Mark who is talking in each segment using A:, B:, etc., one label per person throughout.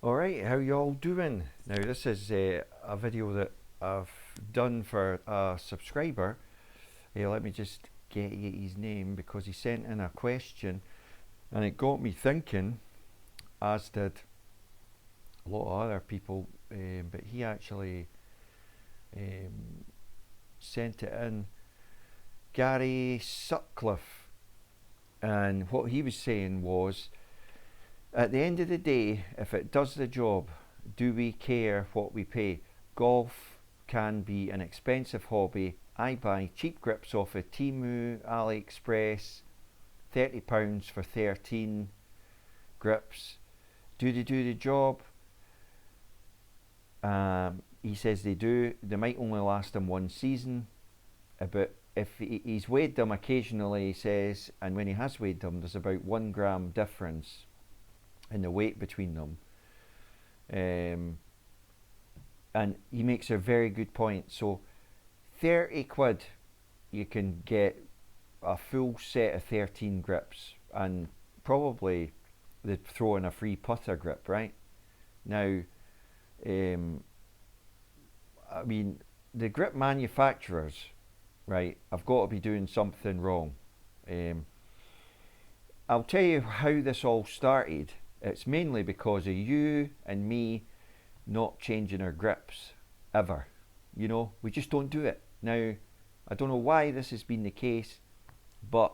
A: Alright, how y'all doing? Now this is a video that I've done for a subscriber. Let me just get you his name because he sent in a question and it got me thinking, as did a lot of other people, but he actually sent it in. Gary Sutcliffe, and what he was saying was, at the end of the day, if it does the job, do we care what we pay? Golf can be an expensive hobby. I buy cheap grips off of Temu, AliExpress, £30 for 13 grips. Do they do the job? He says they do. They might only last him one season, but if he's weighed them occasionally, he says, and when he has weighed them, there's about 1 gram difference in the weight between them. And he makes a very good point. So 30 quid you can get a full set of 13 grips, and probably they'd throw in a free putter grip, right? Now, I mean, the grip manufacturers, right, have got to be doing something wrong. I'll tell you how this all started. It's mainly because of you and me not changing our grips ever. You know, we just don't do it. Now, I don't know why this has been the case, but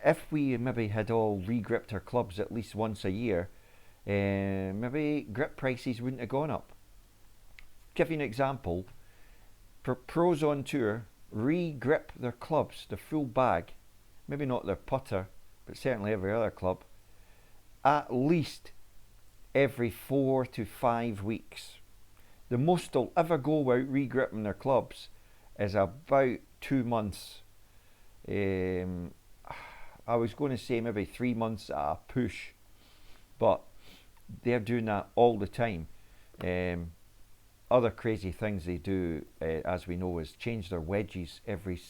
A: if we maybe had all re-gripped our clubs at least once a year, maybe grip prices wouldn't have gone up. Give you an example. Pros on tour re-grip their clubs, the full bag, maybe not their putter, but certainly every other club, at least every 4 to 5 weeks. The most they'll ever go out re-gripping their clubs is about 2 months. I was going to say maybe 3 months at a push, but they're doing that all the time. Other crazy things they do, as we know, is change their wedges every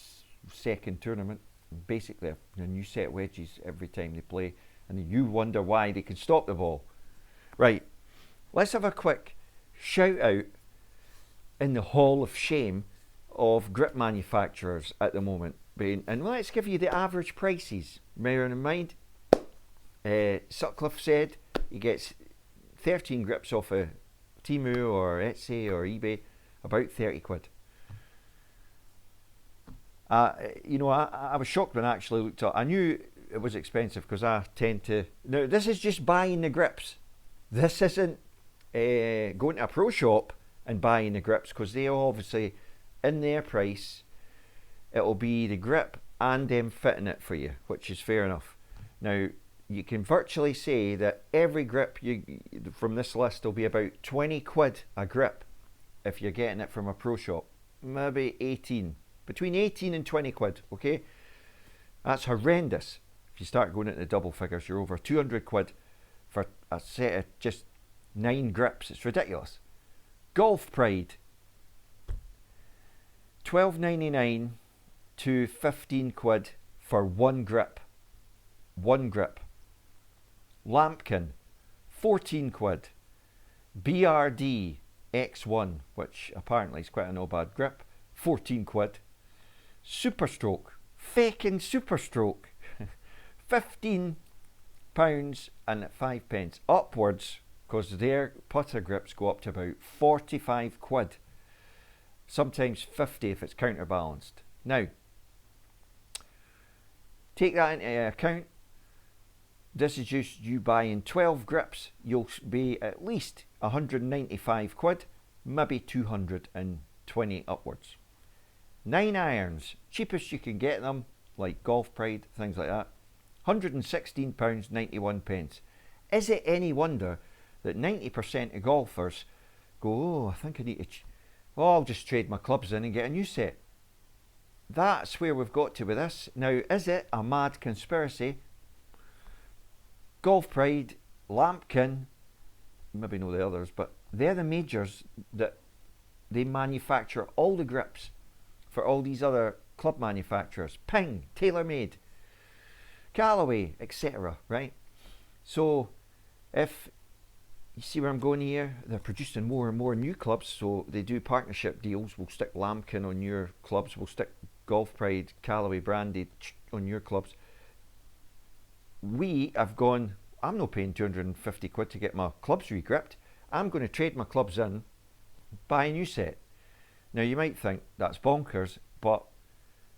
A: second tournament. Basically a new set of wedges every time they play, and you wonder why they can stop the ball. Right, let's have a quick shout out in the Hall of Shame of grip manufacturers at the moment. And let's give you the average prices. Bearing in mind, Sutcliffe said he gets 13 grips off of Temu or Etsy or eBay, about 30 quid. I was shocked when I actually looked up. I knew it was expensive because I tend to. Now, this is just buying the grips. This isn't going to a pro shop and buying the grips, because they obviously, in their price, it'll be the grip and them fitting it for you, which is fair enough. Now, you can virtually say that every grip from this list will be about 20 quid a grip if you're getting it from a pro shop. Maybe 18. Between 18 and 20 quid, okay? That's horrendous. If you start going into the double figures, you're over 200 quid for a set of just 9 grips. It's ridiculous. Golf Pride, $12.99 to 15 quid for 1 grip. 1 grip. Lampkin, 14 quid. BRD X1, which apparently is quite a no bad grip, 14 quid. Superstroke, faking Superstroke, £15 and 5 pence. Upwards, because their putter grips go up to about 45 quid. Sometimes 50 if it's counterbalanced. Now, take that into account. This is just you buying 12 grips. You'll be at least 195 quid, maybe 220 upwards. 9 irons, cheapest you can get them, like Golf Pride, things like that, £116.91. Is it any wonder that 90% of golfers go, oh, I think I need to, I'll just trade my clubs in and get a new set. That's where we've got to with this. Now, is it a mad conspiracy? Golf Pride, Lampkin, maybe not the others, but they're the majors that they manufacture all the grips for all these other club manufacturers. Ping, TaylorMade, Callaway, etc. Right? So if you see where I'm going here? They're producing more and more new clubs, so they do partnership deals. We'll stick Lambkin on your clubs. We'll stick Golf Pride, Callaway branded on your clubs. We have gone, I'm not paying 250 quid to get my clubs regripped. I'm going to trade my clubs in, buy a new set. Now you might think that's bonkers, but,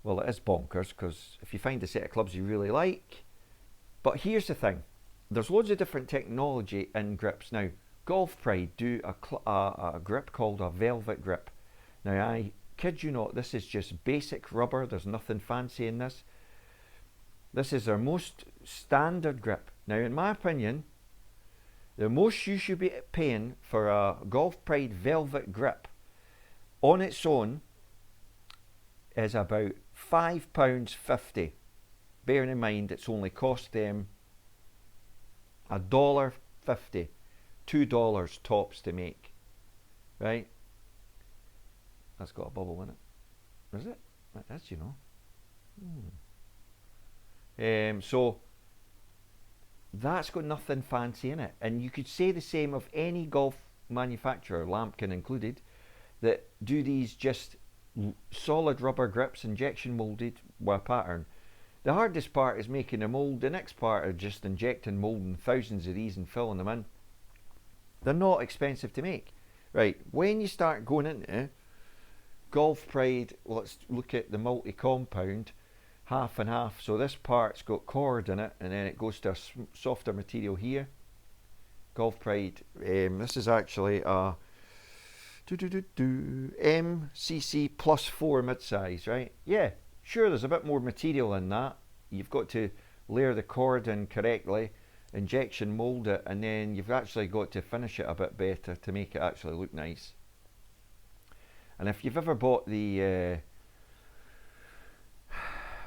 A: well, it is bonkers, because if you find a set of clubs you really like, but here's the thing, there's loads of different technology in grips. Now, Golf Pride do a grip called a velvet grip. Now, I kid you not, this is just basic rubber, there's nothing fancy in this. This is our most standard grip. Now, in my opinion, the most you should be paying for a Golf Pride velvet grip on its own is about £5.50. Bearing in mind it's only cost them $1.50, $2 tops to make. Right? That's got a bubble in it. Is it? It is, you know. So that's got nothing fancy in it. And you could say the same of any golf manufacturer, Lambkin included, that do these just solid rubber grips, injection molded with a pattern. The hardest part is making a mold. The next part is just injecting molding thousands of these and filling them in. They're not expensive to make. Right, when you start going into Golf Pride, let's look at the multi-compound, half and half. So this part's got cord in it, and then it goes to a softer material here. Golf Pride, this is actually a MCC plus 4 mid-size, right? Yeah, sure, there's a bit more material in that. You've got to layer the cord in correctly, injection mold it, and then you've actually got to finish it a bit better to make it actually look nice. And if you've ever bought the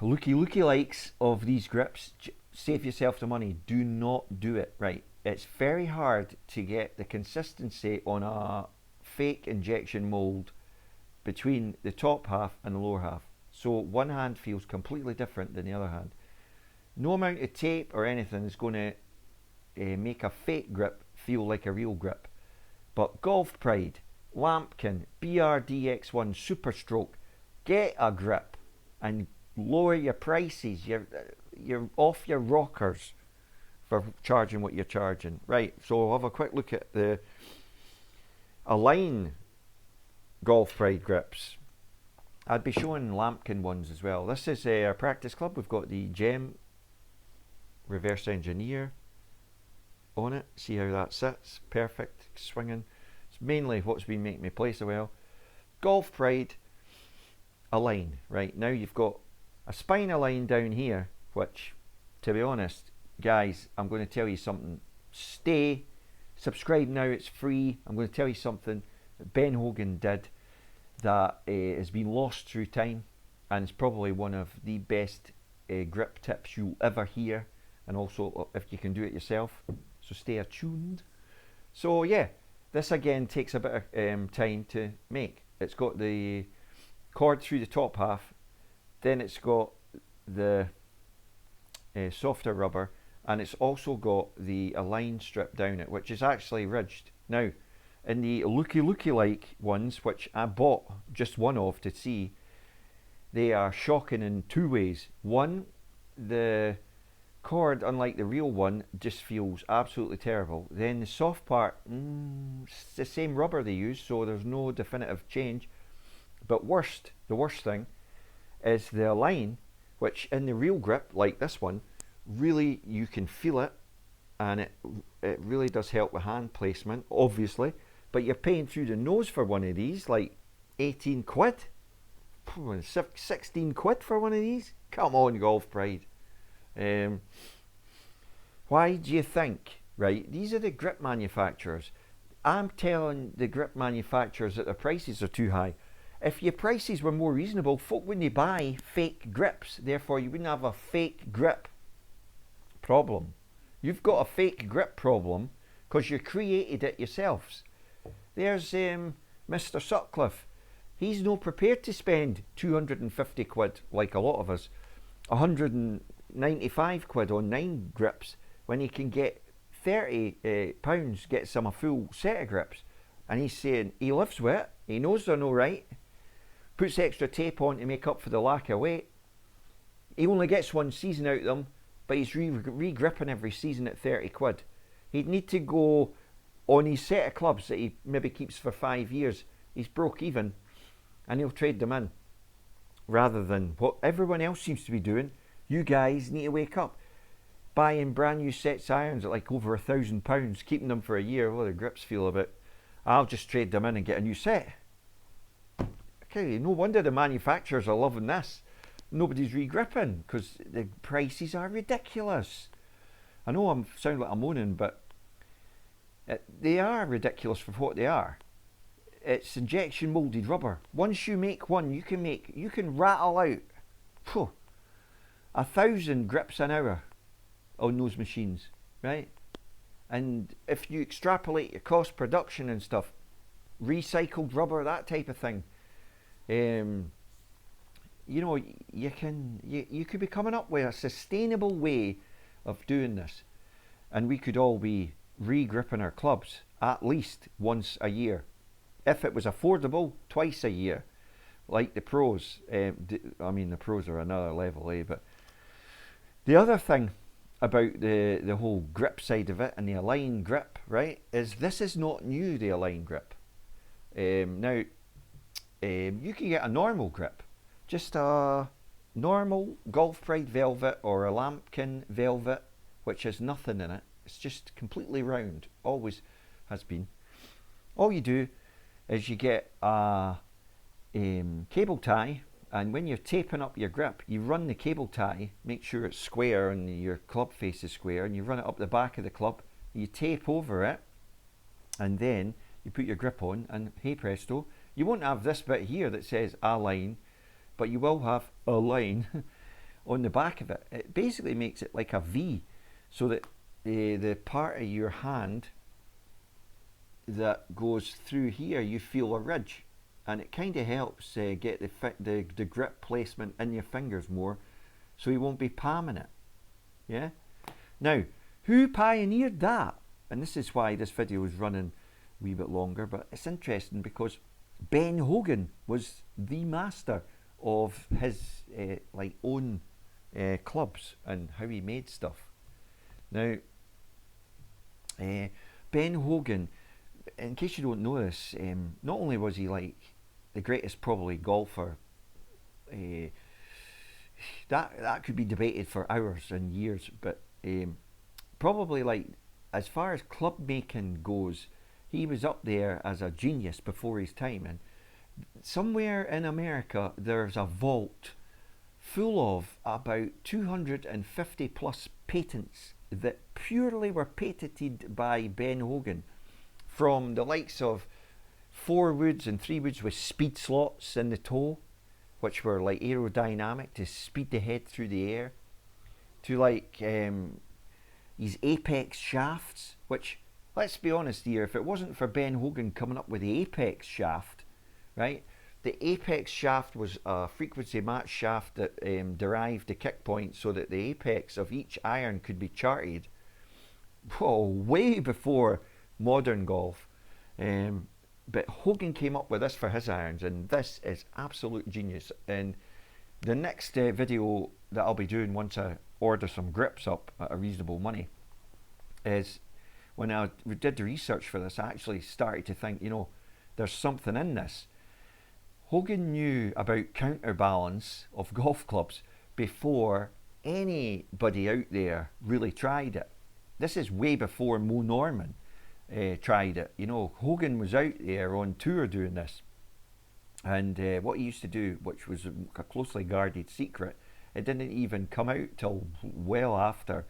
A: looky likes of these grips, save yourself the money. Do not do it. Right, it's very hard to get the consistency on a fake injection mold between the top half and the lower half. So one hand feels completely different than the other hand. No amount of tape or anything is going to make a fake grip feel like a real grip. But Golf Pride, Lambkin, BRDX1 Super Stroke, get a grip and lower your prices. You're off your rockers for charging what you're charging. Right, so we'll have a quick look at the Align Golf Pride grips. I'd be showing Lambkin ones as well. This is our practice club. We've got the Gem reverse engineer on it. See how that sits. Perfect. Swinging. It's mainly what's been making me play so well. Golf Pride Align. Right, now you've got a spine Align down here, which, to be honest, guys, I'm going to tell you something. Stay. Subscribe now, it's free. I'm going to tell you something that Ben Hogan did that has been lost through time, and it's probably one of the best grip tips you'll ever hear, and also if you can do it yourself, so stay attuned. So yeah, this again takes a bit of time to make. It's got the cord through the top half, then it's got the softer rubber, and it's also got the Align strip down it, which is actually ridged. Now, in the looky like ones, which I bought just one of to see, they are shocking in two ways. One, the cord, unlike the real one, just feels absolutely terrible. Then the soft part, it's the same rubber they use, so there's no definitive change. But the worst thing is the Align, which in the real grip, like this one, really you can feel it, and it really does help with hand placement, obviously. But you're paying through the nose for one of these, like 18 quid, 16 quid for one of these. Come on, Golf Pride. Why do you think, right? These are the grip manufacturers. I'm telling the grip manufacturers that their prices are too high. If your prices were more reasonable, folk wouldn't buy fake grips. Therefore, you wouldn't have a fake grip problem. You've got a fake grip problem because you created it yourselves. There's Mr. Sutcliffe. He's not prepared to spend 250 quid, like a lot of us, 195 quid on 9 grips, when he can get £30 gets him a full set of grips. And he's saying he lives with it, he knows they're no right, puts extra tape on to make up for the lack of weight. He only gets one season out of them, but he's re-gripping every season at 30 quid. He'd need to go on his set of clubs that he maybe keeps for 5 years. He's broke even, and he'll trade them in. Rather than what everyone else seems to be doing, you guys need to wake up. Buying brand new sets of irons at like over £1,000, keeping them for a year. Well, the grips feel a bit. I'll just trade them in and get a new set. Okay, no wonder the manufacturers are loving this. Nobody's re-gripping because the prices are ridiculous. I know I sound like I'm moaning, but they are ridiculous for what they are. It's injection molded rubber. Once you make one, you can rattle out 1,000 grips an hour on those machines, right? And if you extrapolate your cost production and stuff, recycled rubber, that type of thing, you know, you could be coming up with a sustainable way of doing this, and we could all be re-gripping our clubs at least once a year. If it was affordable, twice a year, like the pros. I mean, the pros are another level, but the other thing about the whole grip side of it and the Align grip, right, is this is not new, the Align grip. Now, you can get a normal grip, just a normal Golf Pride Velvet or a Lampkin Velvet, which has nothing in it. It's just completely round, always has been. All you do is you get a cable tie, and when you're taping up your grip, you run the cable tie, make sure it's square and your club face is square, and you run it up the back of the club, you tape over it, and then you put your grip on, and hey presto, you won't have this bit here that says Align, but you will have Align on the back of it. It basically makes it like a V, so that the part of your hand that goes through here, you feel a ridge, and it kind of helps get the grip placement in your fingers more, so you won't be palming it. Yeah. Now, who pioneered that? And this is why this video is running a wee bit longer, but it's interesting because Ben Hogan was the master of his own clubs and how he made stuff. Now, Ben Hogan, in case you don't know this, not only was he like the greatest probably golfer, that could be debated for hours and years, but probably like as far as club making goes, he was up there as a genius before his time. And somewhere in America there's a vault full of about 250 plus patents that purely were patented by Ben Hogan, from the likes of 4 woods and 3 woods with speed slots in the toe, which were like aerodynamic to speed the head through the air, to like these Apex shafts, which, let's be honest here, if it wasn't for Ben Hogan coming up with the Apex shaft, right, the Apex shaft was a frequency match shaft that derived the kick point so that the apex of each iron could be charted, way before modern golf. But Hogan came up with this for his irons, and this is absolute genius. And the next video that I'll be doing once I order some grips up at a reasonable money is when I did the research for this, I actually started to think, you know, there's something in this. Hogan knew about counterbalance of golf clubs before anybody out there really tried it. This is way before Mo Norman tried it. You know, Hogan was out there on tour doing this, and what he used to do, which was a closely guarded secret, it didn't even come out till well after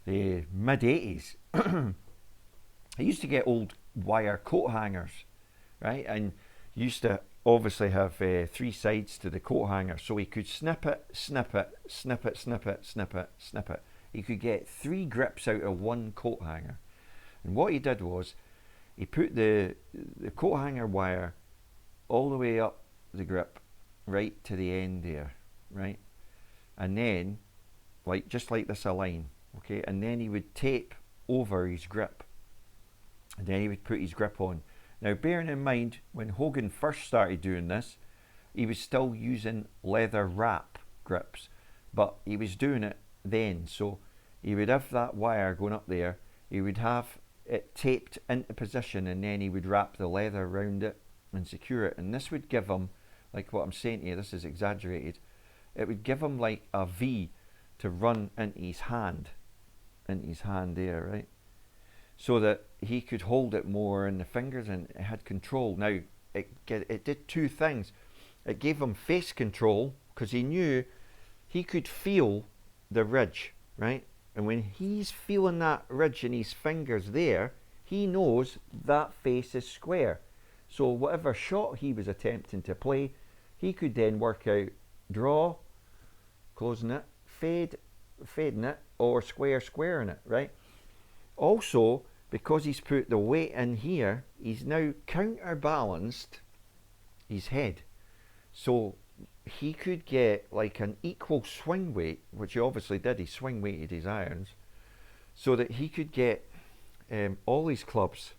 A: the mid-80s. He used to get old wire coat hangers, right, and used to obviously have 3 sides to the coat hanger, so he could snip it, snip it, snip it, snip it, snip it, snip it. He could get 3 grips out of 1 coat hanger. And what he did was, he put the coat hanger wire all the way up the grip, right to the end there, right? And then, just like this Align, okay? And then he would tape over his grip, and then he would put his grip on. Now, bearing in mind, when Hogan first started doing this, he was still using leather wrap grips, but he was doing it then. So he would have that wire going up there, he would have it taped into position, and then he would wrap the leather around it and secure it. And this would give him, like what I'm saying to you, this is exaggerated, it would give him like a V to run into his hand there, right? So that he could hold it more in the fingers and it had control. Now, it did two things. It gave him face control, because he knew he could feel the ridge, right? And when he's feeling that ridge in his fingers there, he knows that face is square. So whatever shot he was attempting to play, he could then work out draw, closing it, fading it, or squaring it, right? Also, because he's put the weight in here, he's now counterbalanced his head. So he could get like an equal swing weight, which he obviously did, he swing weighted his irons, so that he could get all his clubs.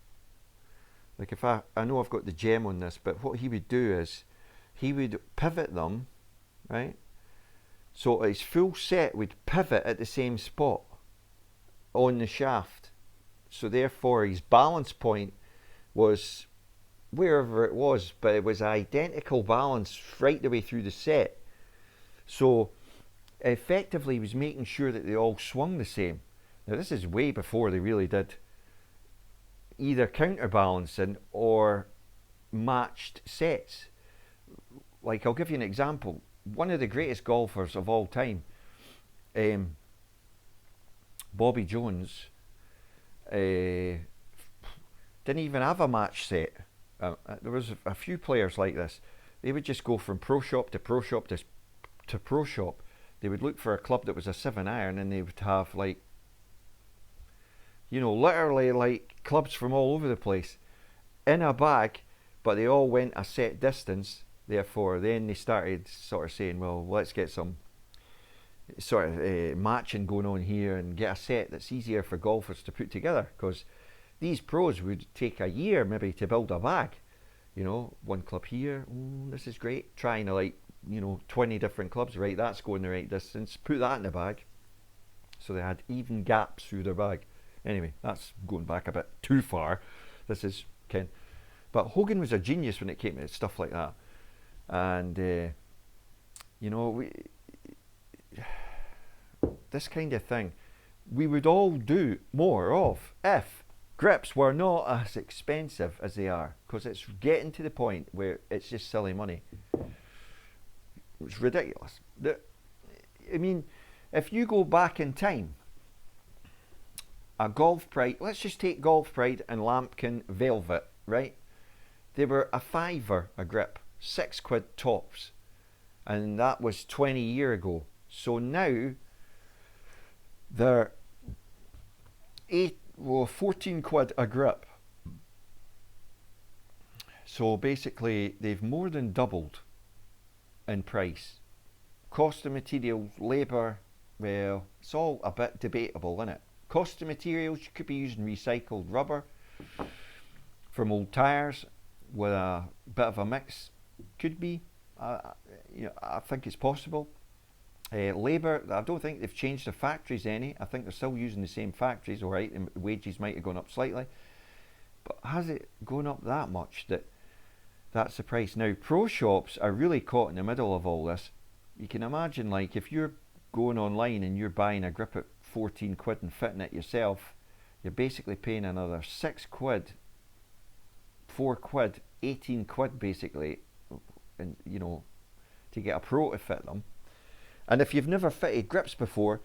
A: Like if I know I've got the gem on this, but what he would do is he would pivot them, right? So his full set would pivot at the same spot on the shaft. So therefore his balance point was wherever it was, but it was identical balance right the way through the set. So effectively he was making sure that they all swung the same. Now this is way before they really did either counterbalancing or matched sets. Like, I'll give you an example. One of the greatest golfers of all time, Bobby Jones, didn't even have a match set. There was a few players like this. They would just go from pro shop to pro shop to pro shop. They would look for a club that was a 7-iron, and they would have like, you know, literally like clubs from all over the place in a bag, but they all went a set distance. Therefore, then they started sort of saying, well, let's get some sort of matching going on here and get a set that's easier for golfers to put together, because these pros would take a year maybe to build a bag. You know, one club here, this is great, trying to like, you know, 20 different clubs, right, that's going the right distance, put that in the bag. So they had even gaps through their bag. Anyway, that's going back a bit too far. This is Ken. But Hogan was a genius when it came to stuff like that. And, you know, this kind of thing, we would all do more of if grips were not as expensive as they are, because it's getting to the point where it's just silly money. It's ridiculous. I mean, if you go back in time, a Golf Pride, let's just take Golf Pride and Lambkin Velvet, right? They were a £5 a grip, £6 tops, and that was 20 years ago. So now they're 14 quid a grip. So basically they've more than doubled in price. Cost of materials, labour, well, it's all a bit debatable, isn't it? Cost of materials, you could be using recycled rubber from old tyres with a bit of a mix. Could be. You know, I think it's possible. Labour, I don't think they've changed the factories any. I think they're still using the same factories, alright, and wages might have gone up slightly. But has it gone up that much that that's the price? Now, pro shops are really caught in the middle of all this. You can imagine, like, if you're going online and you're buying a grip at 14 quid and fitting it yourself, you're basically paying another 6 quid, 4 quid, 18 quid basically, and you know, to get a pro to fit them. And if you've never fitted grips before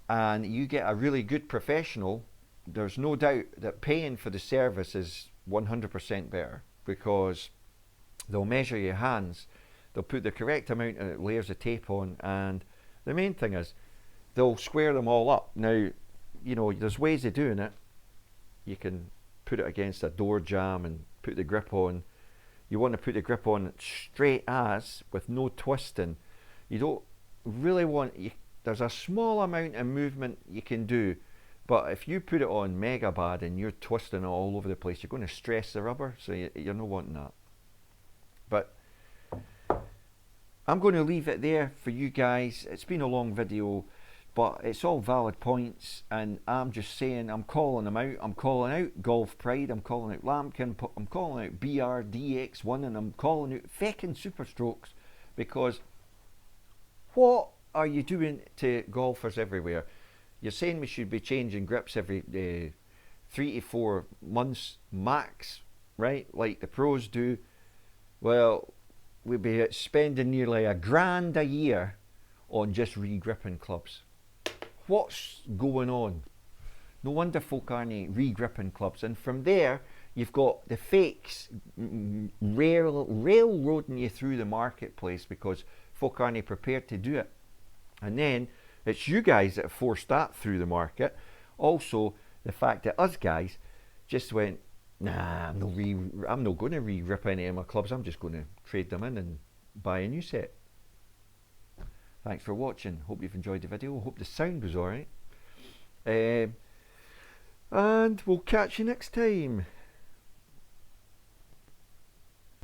A: and you get a really good professional, there's no doubt that paying for the service is 100% better, because they'll measure your hands, they'll put the correct amount of layers of tape on, and the main thing is they'll square them all up. Now, you know, there's ways of doing it. You can put it against a door jamb and put the grip on. You want to put the grip on straight as, with no twisting. You don't really want, there's a small amount of movement you can do, But if you put it on mega bad and you're twisting it all over the place, you're going to stress the rubber, so you're not wanting that. But I'm going to leave it there for you guys. It's been a long video, but it's all valid points, and I'm just saying, I'm calling them out. I'm calling out Golf Pride, I'm calling out Lambkin, I'm calling out BRDX1, and I'm calling out feckin' Superstrokes, because what are you doing to golfers everywhere? You're saying we should be changing grips every 3 to 4 months max, right? Like the pros do. Well, we'd be spending nearly $1,000 a year on just re-gripping clubs. What's going on? No wonder folk aren't re-gripping clubs. And from there, you've got the fakes railroading you through the marketplace because folk aren't prepared to do it. And then it's you guys that have forced that through the market. Also, the fact that us guys just went, nah, I'm not going to re-rip any of my clubs. I'm just going to trade them in and buy a new set. Thanks for watching. Hope you've enjoyed the video. Hope the sound was alright. And we'll catch you next time.